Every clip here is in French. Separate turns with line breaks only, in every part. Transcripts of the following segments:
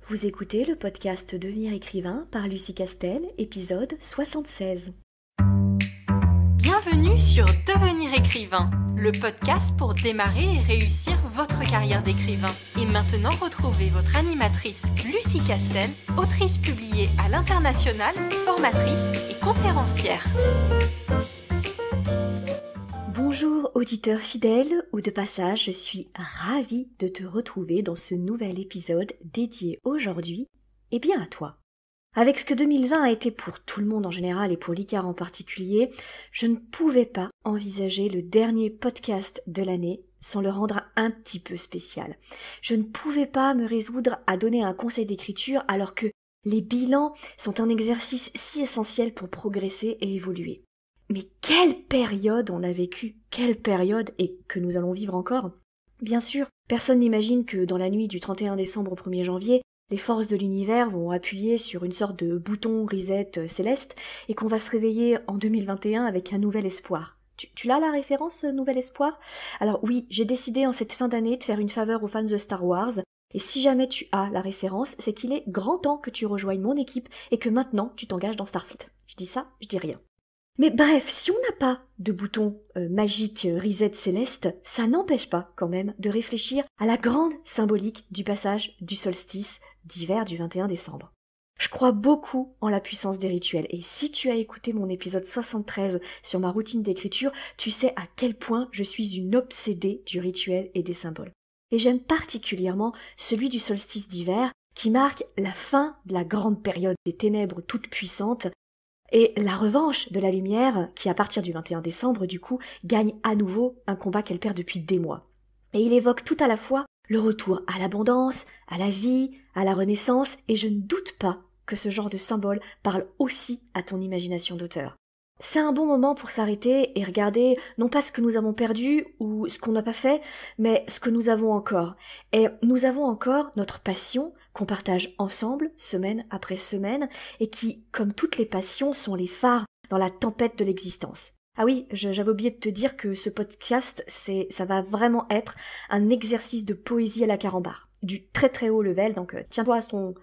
Vous écoutez le podcast Devenir écrivain par Lucie Castel, épisode 76.
Bienvenue sur Devenir écrivain, le podcast pour démarrer et réussir votre carrière d'écrivain. Et maintenant, retrouvez votre animatrice Lucie Castel, autrice publiée à l'international, formatrice et conférencière.
Bonjour auditeurs fidèles ou de passage, je suis ravie de te retrouver dans ce nouvel épisode dédié aujourd'hui et bien à toi. Avec ce que 2020 a été pour tout le monde en général et pour l'ICAR en particulier, je ne pouvais pas envisager le dernier podcast de l'année sans le rendre un petit peu spécial. Je ne pouvais pas me résoudre à donner un conseil d'écriture alors que les bilans sont un exercice si essentiel pour progresser et évoluer. Mais quelle période on a vécu, quelle période et que nous allons vivre encore. Bien sûr, personne n'imagine que dans la nuit du 31 décembre au 1er janvier, les forces de l'univers vont appuyer sur une sorte de bouton reset céleste et qu'on va se réveiller en 2021 avec un nouvel espoir. Tu l'as la référence Nouvel Espoir ? Alors oui, j'ai décidé en cette fin d'année de faire une faveur aux fans de Star Wars. Et si jamais tu as la référence, c'est qu'il est grand temps que tu rejoignes mon équipe et que maintenant tu t'engages dans Starfleet. Je dis ça, je dis rien. Mais bref, si on n'a pas de bouton magique reset céleste, ça n'empêche pas quand même de réfléchir à la grande symbolique du passage du solstice d'hiver du 21 décembre. Je crois beaucoup en la puissance des rituels et si tu as écouté mon épisode 73 sur ma routine d'écriture, tu sais à quel point je suis une obsédée du rituel et des symboles. Et j'aime particulièrement celui du solstice d'hiver qui marque la fin de la grande période des ténèbres toutes puissantes et la revanche de la lumière qui, à partir du 21 décembre, du coup, gagne à nouveau un combat qu'elle perd depuis des mois. Et il évoque tout à la fois le retour à l'abondance, à la vie, à la renaissance, et je ne doute pas que ce genre de symbole parle aussi à ton imagination d'auteur. C'est un bon moment pour s'arrêter et regarder non pas ce que nous avons perdu ou ce qu'on n'a pas fait, mais ce que nous avons encore. Et nous avons encore notre passion qu'on partage ensemble, semaine après semaine, et qui, comme toutes les passions, sont les phares dans la tempête de l'existence. Ah oui, j'avais oublié de te dire que ce podcast, ça va vraiment être un exercice de poésie à la carambar, du très très haut level, donc tiens-toi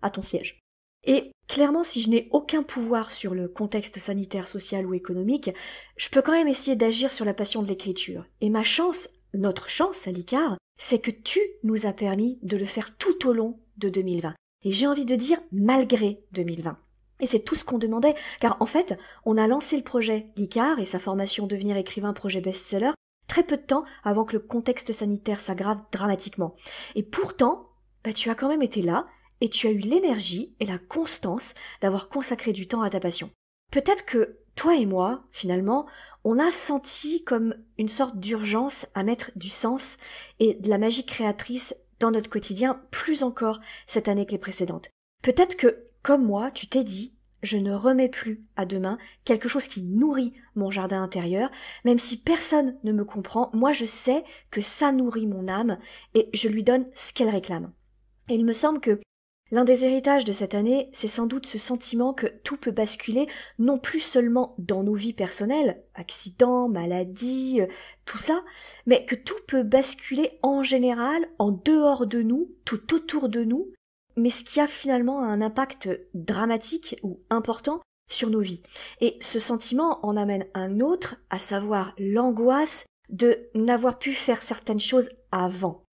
à ton siège. Et clairement, si je n'ai aucun pouvoir sur le contexte sanitaire, social ou économique, je peux quand même essayer d'agir sur la passion de l'écriture. Et ma chance, notre chance à l'ICAR, c'est que tu nous as permis de le faire tout au long de 2020. Et j'ai envie de dire malgré 2020. Et c'est tout ce qu'on demandait, car en fait, on a lancé le projet l'ICAR et sa formation Devenir écrivain projet best-seller très peu de temps avant que le contexte sanitaire s'aggrave dramatiquement. Et pourtant, tu as quand même été là, et tu as eu l'énergie et la constance d'avoir consacré du temps à ta passion. Peut-être que toi et moi, finalement, on a senti comme une sorte d'urgence à mettre du sens et de la magie créatrice dans notre quotidien, plus encore cette année que les précédentes. Peut-être que, comme moi, tu t'es dit, je ne remets plus à demain quelque chose qui nourrit mon jardin intérieur, même si personne ne me comprend, moi je sais que ça nourrit mon âme et je lui donne ce qu'elle réclame. Et il me semble que l'un des héritages de cette année, c'est sans doute ce sentiment que tout peut basculer, non plus seulement dans nos vies personnelles, accidents, maladies, tout ça, mais que tout peut basculer en général, en dehors de nous, tout autour de nous, mais ce qui a finalement un impact dramatique ou important sur nos vies. Et ce sentiment en amène un autre, à savoir l'angoisse de n'avoir pu faire certaines choses avant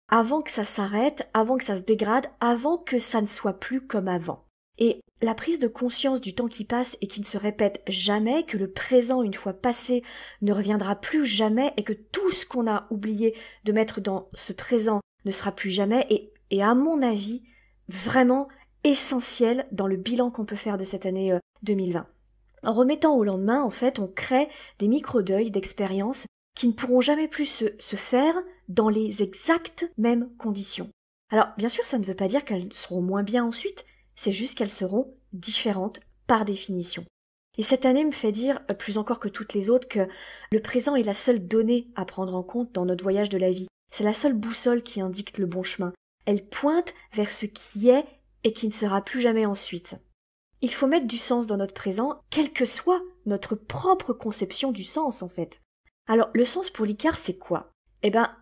que ça s'arrête, avant que ça se dégrade, avant que ça ne soit plus comme avant. Et la prise de conscience du temps qui passe et qui ne se répète jamais, que le présent, une fois passé, ne reviendra plus jamais et que tout ce qu'on a oublié de mettre dans ce présent ne sera plus jamais et à mon avis, vraiment essentiel dans le bilan qu'on peut faire de cette année 2020. En remettant au lendemain, en fait, on crée des micro-deuils d'expériences qui ne pourront jamais plus se faire dans les exactes mêmes conditions. Alors, bien sûr, ça ne veut pas dire qu'elles seront moins bien ensuite, c'est juste qu'elles seront différentes par définition. Et cette année me fait dire, plus encore que toutes les autres, que le présent est la seule donnée à prendre en compte dans notre voyage de la vie. C'est la seule boussole qui indique le bon chemin. Elle pointe vers ce qui est et qui ne sera plus jamais ensuite. Il faut mettre du sens dans notre présent, quelle que soit notre propre conception du sens, en fait. Alors, le sens pour l'ICAR, c'est quoi ?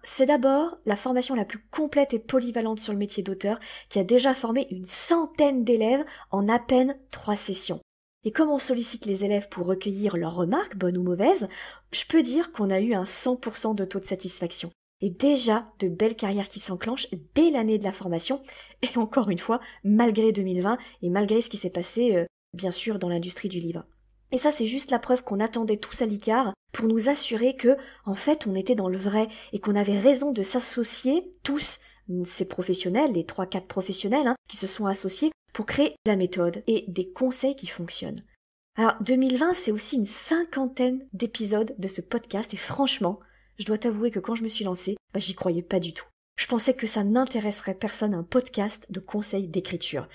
C'est d'abord la formation la plus complète et polyvalente sur le métier d'auteur qui a déjà formé une centaine d'élèves en à peine 3 sessions. Et comme on sollicite les élèves pour recueillir leurs remarques, bonnes ou mauvaises, je peux dire qu'on a eu un 100% de taux de satisfaction. Et déjà de belles carrières qui s'enclenchent dès l'année de la formation, et encore une fois, malgré 2020 et malgré ce qui s'est passé, bien sûr, dans l'industrie du livre. Et ça, c'est juste la preuve qu'on attendait tous à l'ICAR pour nous assurer que, en fait, on était dans le vrai et qu'on avait raison de s'associer, tous, ces professionnels, les 3-4 professionnels, qui se sont associés pour créer la méthode et des conseils qui fonctionnent. Alors, 2020, c'est aussi une 50aine d'épisodes de ce podcast et franchement, je dois t'avouer que quand je me suis lancée, j'y croyais pas du tout. Je pensais que ça n'intéresserait personne un podcast de conseils d'écriture.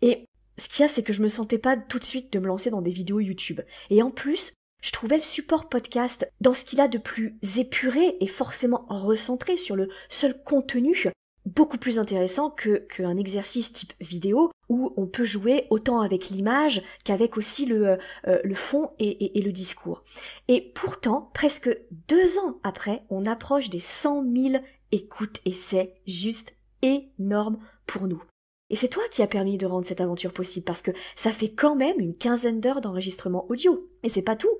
Et ce qu'il y a, c'est que je me sentais pas tout de suite de me lancer dans des vidéos YouTube. Et en plus, je trouvais le support podcast dans ce qu'il a de plus épuré et forcément recentré sur le seul contenu beaucoup plus intéressant qu'un exercice type vidéo où on peut jouer autant avec l'image qu'avec aussi le fond et le discours. Et pourtant, presque 2 ans après, on approche des 100 000 écoutes et c'est juste énorme pour nous. Et c'est toi qui as permis de rendre cette aventure possible parce que ça fait quand même une 15aine d'heures d'enregistrement audio. Et c'est pas tout.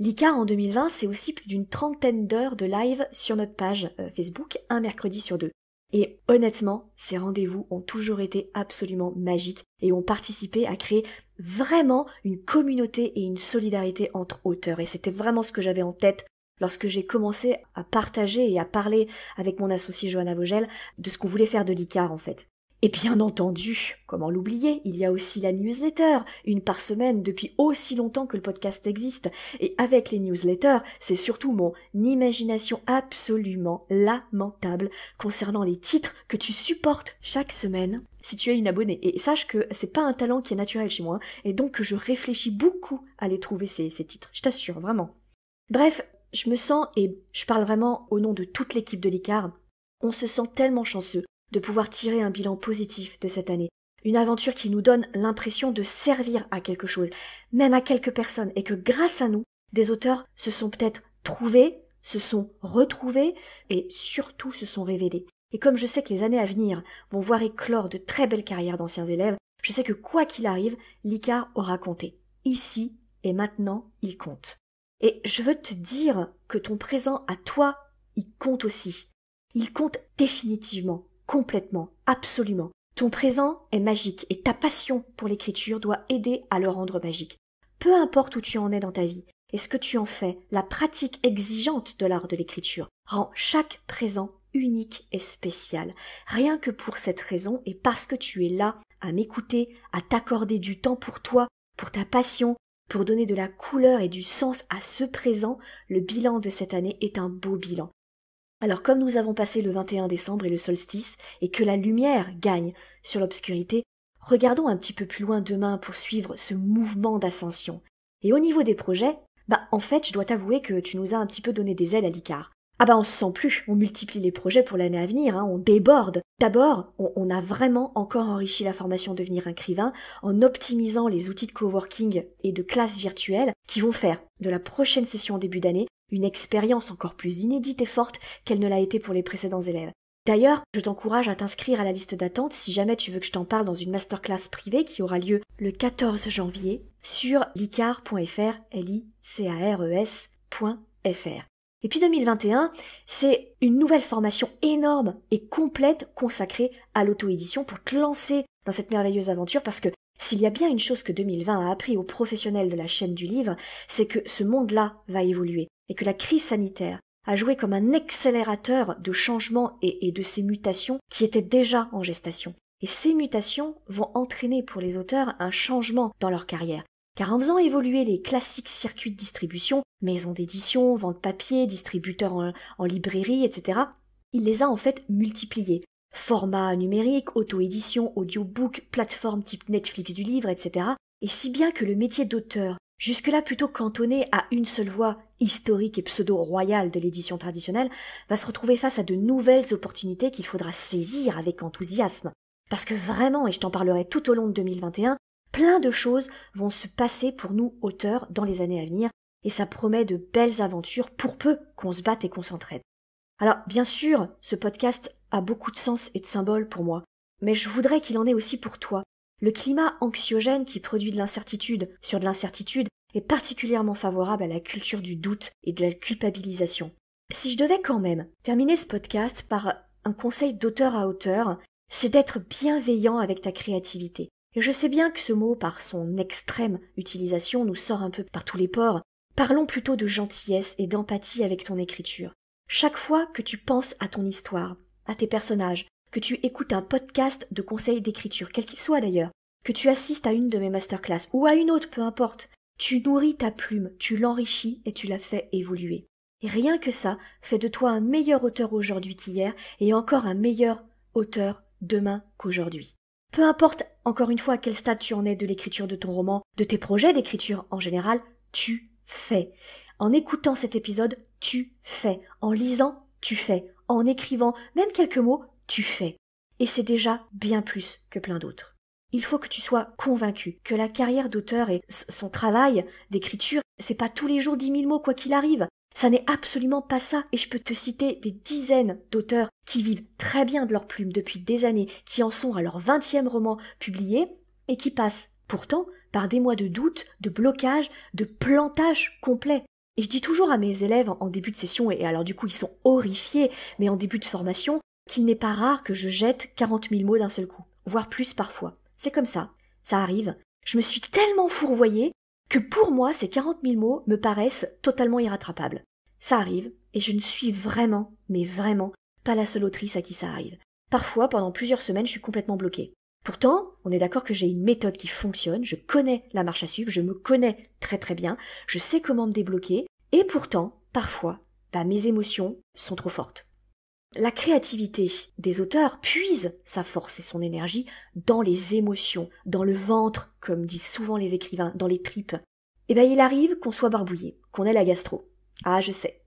L'ICAR en 2020, c'est aussi plus d'une 30aine d'heures de live sur notre page Facebook, un mercredi sur 2. Et honnêtement, ces rendez-vous ont toujours été absolument magiques et ont participé à créer vraiment une communauté et une solidarité entre auteurs. Et c'était vraiment ce que j'avais en tête lorsque j'ai commencé à partager et à parler avec mon associé Johanna Vogel de ce qu'on voulait faire de l'ICAR en fait. Et bien entendu, comment l'oublier, il y a aussi la newsletter, une par semaine depuis aussi longtemps que le podcast existe. Et avec les newsletters, c'est surtout mon imagination absolument lamentable concernant les titres que tu supportes chaque semaine si tu es une abonnée. Et sache que c'est pas un talent qui est naturel chez moi, et donc que je réfléchis beaucoup à les trouver ces titres. Je t'assure, vraiment. Bref, je me sens, et je parle vraiment au nom de toute l'équipe de l'ICAR, on se sent tellement chanceux de pouvoir tirer un bilan positif de cette année. Une aventure qui nous donne l'impression de servir à quelque chose, même à quelques personnes, et que grâce à nous, des auteurs se sont peut-être trouvés, se sont retrouvés, et surtout se sont révélés. Et comme je sais que les années à venir vont voir éclore de très belles carrières d'anciens élèves, je sais que quoi qu'il arrive, l'ICAR aura compté. Ici et maintenant, il compte. Et je veux te dire que ton présent à toi, il compte aussi. Il compte définitivement. Complètement, absolument. Ton présent est magique et ta passion pour l'écriture doit aider à le rendre magique. Peu importe où tu en es dans ta vie et ce que tu en fais, la pratique exigeante de l'art de l'écriture rend chaque présent unique et spécial. Rien que pour cette raison et parce que tu es là à m'écouter, à t'accorder du temps pour toi, pour ta passion, pour donner de la couleur et du sens à ce présent, le bilan de cette année est un beau bilan. Alors comme nous avons passé le 21 décembre et le solstice, et que la lumière gagne sur l'obscurité, regardons un petit peu plus loin demain pour suivre ce mouvement d'ascension. Et au niveau des projets, en fait, je dois t'avouer que tu nous as un petit peu donné des ailes à l'ICAR. On se sent plus, on multiplie les projets pour l'année à venir, on déborde. D'abord, on a vraiment encore enrichi la formation Devenir écrivain en optimisant les outils de coworking et de classes virtuelles qui vont faire de la prochaine session en début d'année une expérience encore plus inédite et forte qu'elle ne l'a été pour les précédents élèves. D'ailleurs, je t'encourage à t'inscrire à la liste d'attente si jamais tu veux que je t'en parle dans une masterclass privée qui aura lieu le 14 janvier sur licares.fr, licares.fr. Et puis 2021, c'est une nouvelle formation énorme et complète consacrée à l'auto-édition pour te lancer dans cette merveilleuse aventure parce que s'il y a bien une chose que 2020 a appris aux professionnels de la chaîne du livre, c'est que ce monde-là va évoluer et que la crise sanitaire a joué comme un accélérateur de changements et de ces mutations qui étaient déjà en gestation. Et ces mutations vont entraîner pour les auteurs un changement dans leur carrière. Car en faisant évoluer les classiques circuits de distribution, maisons d'édition, vente papier, distributeurs en librairie, etc., il les a en fait multipliés. Format numérique, auto-édition, audiobook, plateforme type Netflix du livre, etc. Et si bien que le métier d'auteur, jusque-là plutôt cantonné à une seule voie historique et pseudo-royale de l'édition traditionnelle, va se retrouver face à de nouvelles opportunités qu'il faudra saisir avec enthousiasme. Parce que vraiment, et je t'en parlerai tout au long de 2021, plein de choses vont se passer pour nous auteurs dans les années à venir, et ça promet de belles aventures pour peu qu'on se batte et qu'on s'entraide. Alors, bien sûr, ce podcast a beaucoup de sens et de symboles pour moi, mais je voudrais qu'il en ait aussi pour toi. Le climat anxiogène qui produit de l'incertitude sur de l'incertitude est particulièrement favorable à la culture du doute et de la culpabilisation. Si je devais quand même terminer ce podcast par un conseil d'auteur à auteur, c'est d'être bienveillant avec ta créativité. Et je sais bien que ce mot, par son extrême utilisation, nous sort un peu par tous les pores. Parlons plutôt de gentillesse et d'empathie avec ton écriture. Chaque fois que tu penses à ton histoire, à tes personnages, que tu écoutes un podcast de conseils d'écriture, quel qu'il soit d'ailleurs, que tu assistes à une de mes masterclass ou à une autre, peu importe, tu nourris ta plume, tu l'enrichis et tu la fais évoluer. Et rien que ça fait de toi un meilleur auteur aujourd'hui qu'hier et encore un meilleur auteur demain qu'aujourd'hui. Peu importe, encore une fois, à quel stade tu en es de l'écriture de ton roman, de tes projets d'écriture en général, tu fais. En écoutant cet épisode, tu fais. En lisant, tu fais. En écrivant même quelques mots, tu fais. Et c'est déjà bien plus que plein d'autres. Il faut que tu sois convaincu que la carrière d'auteur et son travail d'écriture, c'est pas tous les jours 10 000 mots quoi qu'il arrive. Ça n'est absolument pas ça, et je peux te citer des dizaines d'auteurs qui vivent très bien de leur plume depuis des années, qui en sont à leur 20e roman publié, et qui passent pourtant par des mois de doute, de blocage, de plantage complet. Et je dis toujours à mes élèves en début de session, et alors du coup ils sont horrifiés, mais en début de formation, qu'il n'est pas rare que je jette 40 000 mots d'un seul coup, voire plus parfois. C'est comme ça arrive. Je me suis tellement fourvoyée que pour moi, ces 40 000 mots me paraissent totalement irrattrapables. Ça arrive, et je ne suis vraiment, mais vraiment, pas la seule autrice à qui ça arrive. Parfois, pendant plusieurs semaines, je suis complètement bloquée. Pourtant, on est d'accord que j'ai une méthode qui fonctionne, je connais la marche à suivre, je me connais très très bien, je sais comment me débloquer, et pourtant, parfois, mes émotions sont trop fortes. La créativité des auteurs puise sa force et son énergie dans les émotions, dans le ventre, comme disent souvent les écrivains, dans les tripes. Il arrive qu'on soit barbouillé, qu'on ait la gastro. Ah, je sais.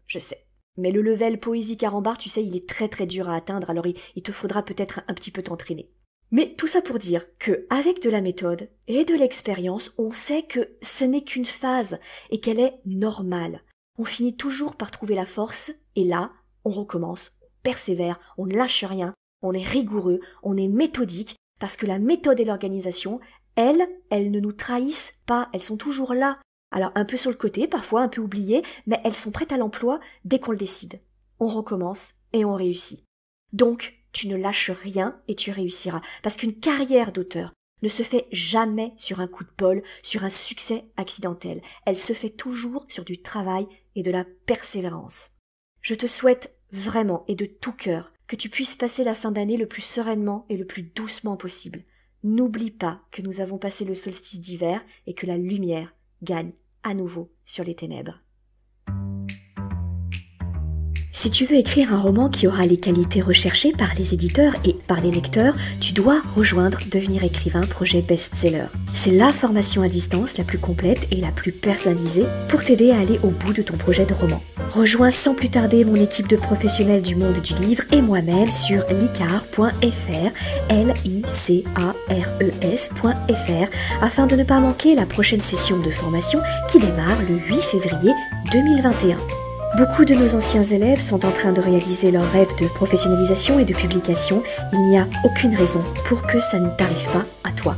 Mais le level poésie carambar, tu sais, il est très très dur à atteindre, alors il te faudra peut-être un petit peu t'entraîner. Mais tout ça pour dire que, avec de la méthode et de l'expérience, on sait que ce n'est qu'une phase et qu'elle est normale. On finit toujours par trouver la force et là, on recommence. Persévère, on ne lâche rien, on est rigoureux, on est méthodique, parce que la méthode et l'organisation, elles ne nous trahissent pas, elles sont toujours là. Alors un peu sur le côté, parfois un peu oubliées, mais elles sont prêtes à l'emploi dès qu'on le décide. On recommence et on réussit. Donc, tu ne lâches rien et tu réussiras, parce qu'une carrière d'auteur ne se fait jamais sur un coup de bol, sur un succès accidentel. Elle se fait toujours sur du travail et de la persévérance. Je te souhaite vraiment et de tout cœur que tu puisses passer la fin d'année le plus sereinement et le plus doucement possible. N'oublie pas que nous avons passé le solstice d'hiver et que la lumière gagne à nouveau sur les ténèbres. Si tu veux écrire un roman qui aura les qualités recherchées par les éditeurs et par les lecteurs, tu dois rejoindre Devenir écrivain projet best-seller. C'est la formation à distance la plus complète et la plus personnalisée pour t'aider à aller au bout de ton projet de roman. Rejoins sans plus tarder mon équipe de professionnels du monde du livre et moi-même sur licares.fr, licares.fr, afin de ne pas manquer la prochaine session de formation qui démarre le 8 février 2021. Beaucoup de nos anciens élèves sont en train de réaliser leurs rêves de professionnalisation et de publication. Il n'y a aucune raison pour que ça ne t'arrive pas à toi.